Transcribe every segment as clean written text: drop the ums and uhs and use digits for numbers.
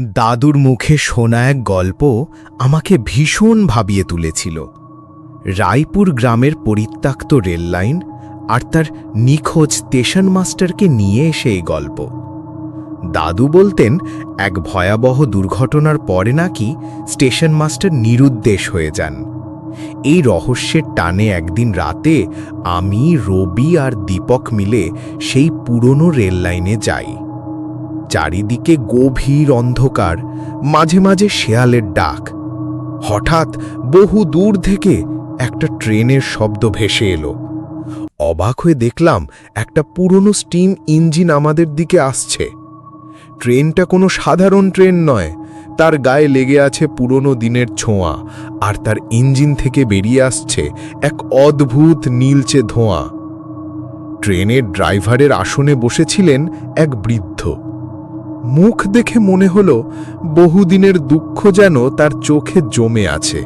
দাদুর মুখে শোনা এক গল্প আমাকে ভীষণ ভাবিয়ে তুলেছিল। রায়পুর গ্রামের পরিত্যক্ত রেললাইন আর তার নিখোঁজ স্টেশন মাস্টারকে নিয়ে এসে এই গল্প। দাদু বলতেন, এক ভয়াবহ দুর্ঘটনার পরে নাকি স্টেশন মাস্টার নিরুদ্দেশ হয়ে যান। এই রহস্যের টানে একদিন রাতে আমি, রবি আর দীপক মিলে সেই পুরনো রেললাইনে যাই। চারিদিকে গভীর অন্ধকার, মাঝে মাঝে শেয়ালের ডাক। হঠাৎ বহু দূর থেকে একটা ট্রেনের শব্দ ভেসে এলো। অবাক হয়ে দেখলাম একটা পুরনো স্টিম ইঞ্জিন আমাদের দিকে আসছে। ট্রেনটা কোনো সাধারণ ট্রেন নয়, তার গায়ে লেগে আছে পুরনো দিনের ছোঁয়া, আর তার ইঞ্জিন থেকে বেরিয়ে আসছে এক অদ্ভুত নীলচে ধোঁয়া। ট্রেনের ড্রাইভারের আসনে বসেছিলেন এক বৃদ্ধ। মুখ দেখে মনে হলো বহুদিনের দুঃখ যেন তার চোখে জমে আছে।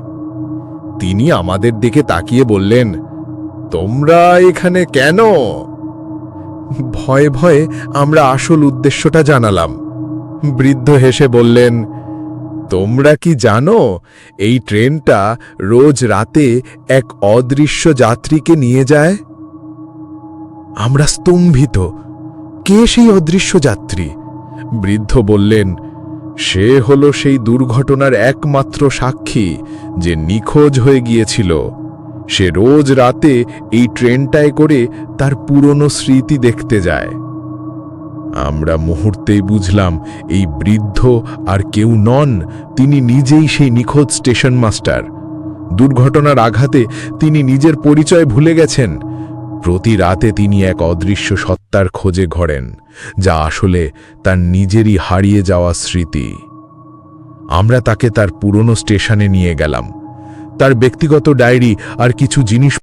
তিনি আমাদের দিকে তাকিয়ে বললেন, "তোমরা এখানে কেন?" ভয়ে ভয়ে আমরা আসল উদ্দেশ্যটা জানালাম। বৃদ্ধ হেসে বললেন, "তোমরা কি জানো, এই ট্রেনটা রোজ রাতে এক অদৃশ্য যাত্রীকে নিয়ে যায়?" আমরা স্তম্ভিত। কে সেই অদৃশ্য যাত্রী? বৃদ্ধ বললেন, সে হলো সেই দুর্ঘটনার একমাত্র সাক্ষী যে নিখোঁজ হয়ে গিয়েছিল। সে রোজ রাতে এই ট্রেনটায় করে তার পুরনো স্মৃতি দেখতে যায়। আমরা মুহূর্তেই বুঝলাম এই বৃদ্ধ আর কেউ নন, তিনি নিজেই সেই নিখোঁজ স্টেশন মাস্টার। দুর্ঘটনার আঘাতে তিনি নিজের পরিচয় ভুলে গেছেন। প্রতি রাতে তিনি এক অদৃশ্য সত্তার খোঁজে ঘোরেন, যা আসলে তার নিজেরই হারিয়ে যাওয়া স্মৃতি। আমরা তাকে তার পুরনো স্টেশনে নিয়ে গেলাম। তার ব্যক্তিগত ডায়েরি আর কিছু জিনিস